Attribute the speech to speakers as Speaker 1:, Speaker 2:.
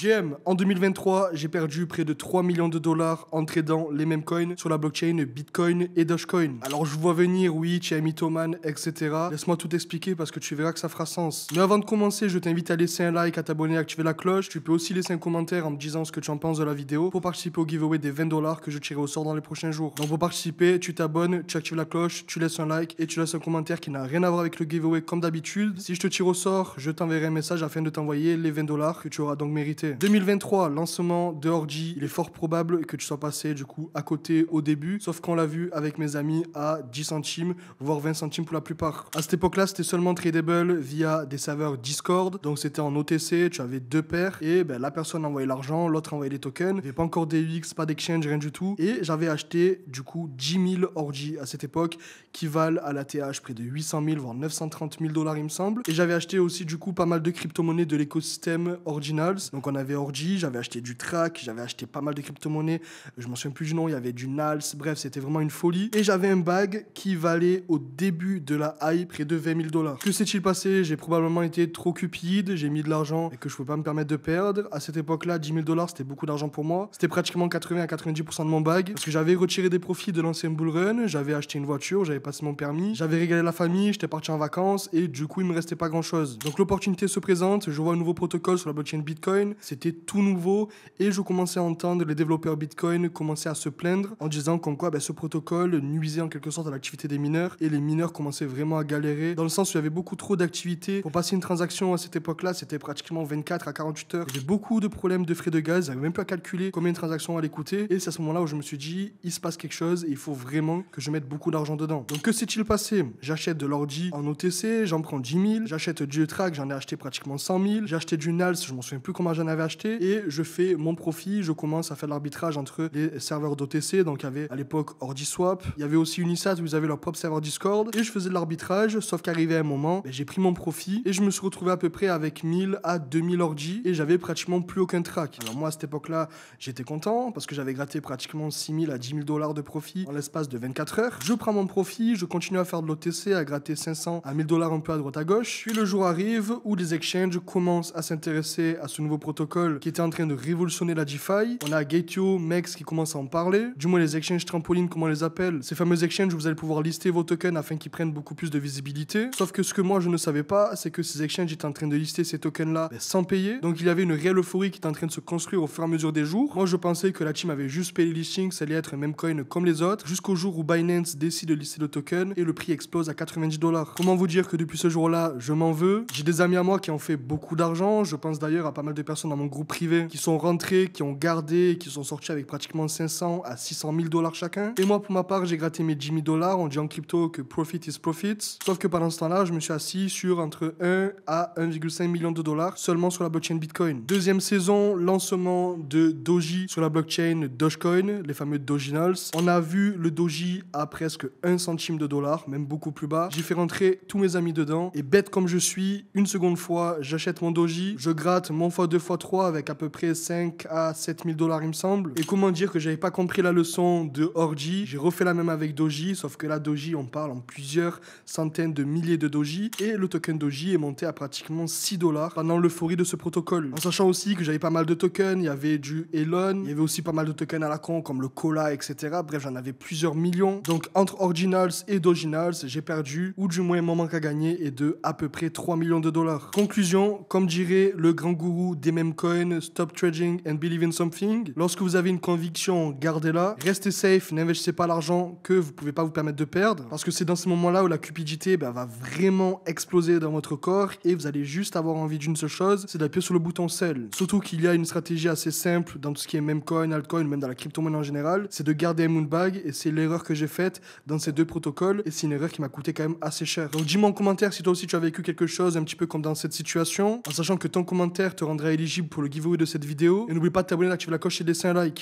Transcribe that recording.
Speaker 1: GM, en 2023, j'ai perdu près de 3 millions de dollars en tradant les mêmes coins sur la blockchain Bitcoin et Dogecoin. Alors je vois venir, oui, tu es un mythomane, etc. Laisse-moi tout expliquer parce que tu verras que ça fera sens. Mais avant de commencer, je t'invite à laisser un like, à t'abonner, à activer la cloche. Tu peux aussi laisser un commentaire en me disant ce que tu en penses de la vidéo pour participer au giveaway des 20 dollars que je tirerai au sort dans les prochains jours. Donc pour participer, tu t'abonnes, tu actives la cloche, tu laisses un like et tu laisses un commentaire qui n'a rien à voir avec le giveaway comme d'habitude. Si je te tire au sort, je t'enverrai un message afin de t'envoyer les 20 dollars que tu auras donc mérité. 2023, lancement de Ordi. Il est fort probable que tu sois passé du coup à côté au début, sauf qu'on l'a vu avec mes amis à 10 centimes, voire 20 centimes pour la plupart. À cette époque-là, c'était seulement tradable via des serveurs Discord, donc c'était en OTC, tu avais deux paires et la personne envoyait l'argent, l'autre envoyait les tokens. Il n'y avait pas encore d'EX, pas d'exchange, rien du tout. Et j'avais acheté du coup 10 000 Ordi à cette époque qui valent à la TH près de 800 000 voire 930 000 dollars il me semble. Et j'avais acheté aussi du coup pas mal de crypto-monnaies de l'écosystème Ordinals. Donc on avait Ordi, j'avais acheté du Track, j'avais acheté pas mal de crypto-monnaies, je m'en souviens plus du nom, il y avait du Nals, bref c'était vraiment une folie. Et j'avais un bag qui valait au début de la hype près de 20 000 dollars. Que s'est-il passé? J'ai probablement été trop cupide, j'ai mis de l'argent et que je pouvais pas me permettre de perdre. À cette époque-là, 10 000 dollars c'était beaucoup d'argent pour moi. C'était pratiquement 80 à 90% de mon bag parce que j'avais retiré des profits de l'ancien bull run, j'avais acheté une voiture, j'avais passé mon permis, j'avais régalé la famille, j'étais parti en vacances et du coup il me restait pas grand-chose. Donc l'opportunité se présente, je vois un nouveau protocole sur la blockchain Bitcoin, c'était tout nouveau et je commençais à entendre les développeurs Bitcoin commencer à se plaindre en disant comme quoi ce protocole nuisait en quelque sorte à l'activité des mineurs et les mineurs commençaient vraiment à galérer dans le sens où il y avait beaucoup trop d'activités. Pour passer une transaction à cette époque-là, c'était pratiquement 24 à 48 heures. Il y avait beaucoup de problèmes de frais de gaz, j'avais même pas calculé combien de transactions allait coûter et c'est à ce moment-là où je me suis dit il se passe quelque chose et il faut vraiment que je mette beaucoup d'argent dedans. Donc que s'est-il passé? J'achète de l'ordi en OTC, j'en prends 10 000, j'achète du track, j'en ai acheté pratiquement 100 000, j'ai acheté du NALS, je m'en souviens plus comment j'en avais acheté et je fais mon profit, je commence à faire l'arbitrage entre les serveurs d'OTC, donc il y avait à l'époque OrdiSwap, il y avait aussi Unisat où ils avaient leur propre serveur Discord et je faisais de l'arbitrage, sauf qu'arrivé à un moment, j'ai pris mon profit et je me suis retrouvé à peu près avec 1000 à 2000 ordi et j'avais pratiquement plus aucun track. Alors moi à cette époque-là, j'étais content parce que j'avais gratté pratiquement 6 000 à 10 000 dollars de profit en l'espace de 24 heures. Je prends mon profit, je continue à faire de l'OTC, à gratter 500 à 1000 dollars un peu à droite à gauche. Puis le jour arrive où les exchanges commencent à s'intéresser à ce nouveau protocole qui était en train de révolutionner la DeFi. On a Gate.io, Mex qui commence à en parler. Du moins les exchanges trampolines, comme on les appelle. Ces fameux exchanges où vous allez pouvoir lister vos tokens afin qu'ils prennent beaucoup plus de visibilité. Sauf que ce que moi je ne savais pas, c'est que ces exchanges étaient en train de lister ces tokens-là sans payer. Donc il y avait une réelle euphorie qui était en train de se construire au fur et à mesure des jours. Moi je pensais que la team avait juste payé les listings, ça allait être un même coin comme les autres, jusqu'au jour où Binance décide de lister le token et le prix explose à 90 dollars. Comment vous dire que depuis ce jour-là, je m'en veux. J'ai des amis à moi qui ont fait beaucoup d'argent. Je pense d'ailleurs à pas mal de personnes dans mon groupe privé qui sont rentrés, qui ont gardé, qui sont sortis avec pratiquement 500 à 600 000 dollars chacun. Et moi, pour ma part, j'ai gratté mes 10 000 dollars. On dit en crypto que profit is profit. Sauf que pendant ce temps-là, je me suis assis sur entre 1 à 1,5 million de dollars seulement sur la blockchain Bitcoin. Deuxième saison, lancement de Doji sur la blockchain Dogecoin, les fameux Dojinals. On a vu le Doji à presque 1 centime de dollar, même beaucoup plus bas. J'ai fait rentrer tous mes amis dedans et bête comme je suis, une seconde fois, j'achète mon Doji, je gratte mon x2 x3 avec à peu près 5 à 7 000 dollars il me semble. Et comment dire que j'avais pas compris la leçon de Ordi, j'ai refait la même avec Doji, sauf que là Doji on parle en plusieurs centaines de milliers de Doji et le token Doji est monté à pratiquement 6 dollars pendant l'euphorie de ce protocole. En sachant aussi que j'avais pas mal de tokens, il y avait du Elon, il y avait aussi pas mal de tokens à la con comme le Cola, etc. Bref, j'en avais plusieurs millions. Donc entre Ordinals et Dojinals, j'ai perdu, ou du moins mon manque à gagner est de à peu près 3 millions de dollars. Conclusion, comme dirait le grand gourou des meme coins, stop trading and believe in something. Lorsque vous avez une conviction, gardez-la. Restez safe, n'investissez pas l'argent que vous pouvez pas vous permettre de perdre. Parce que c'est dans ces moments-là où la cupidité va vraiment exploser dans votre corps et vous allez juste avoir envie d'une seule chose, c'est d'appuyer sur le bouton sell. Surtout qu'il y a une stratégie assez simple dans tout ce qui est meme coin, altcoin, même dans la crypto-monnaie en général, c'est de garder un moonbag et c'est l'erreur que j'ai faite dans ces deux protocoles et c'est une erreur qui m'a coûté quand même assez cher. Donc dis-moi en commentaire si toi aussi tu as vécu quelque chose un petit peu comme dans cette situation, en sachant que ton commentaire te rendra éligible pour le giveaway de cette vidéo. Et n'oublie pas de t'abonner, d'activer la cloche et de laisser un like.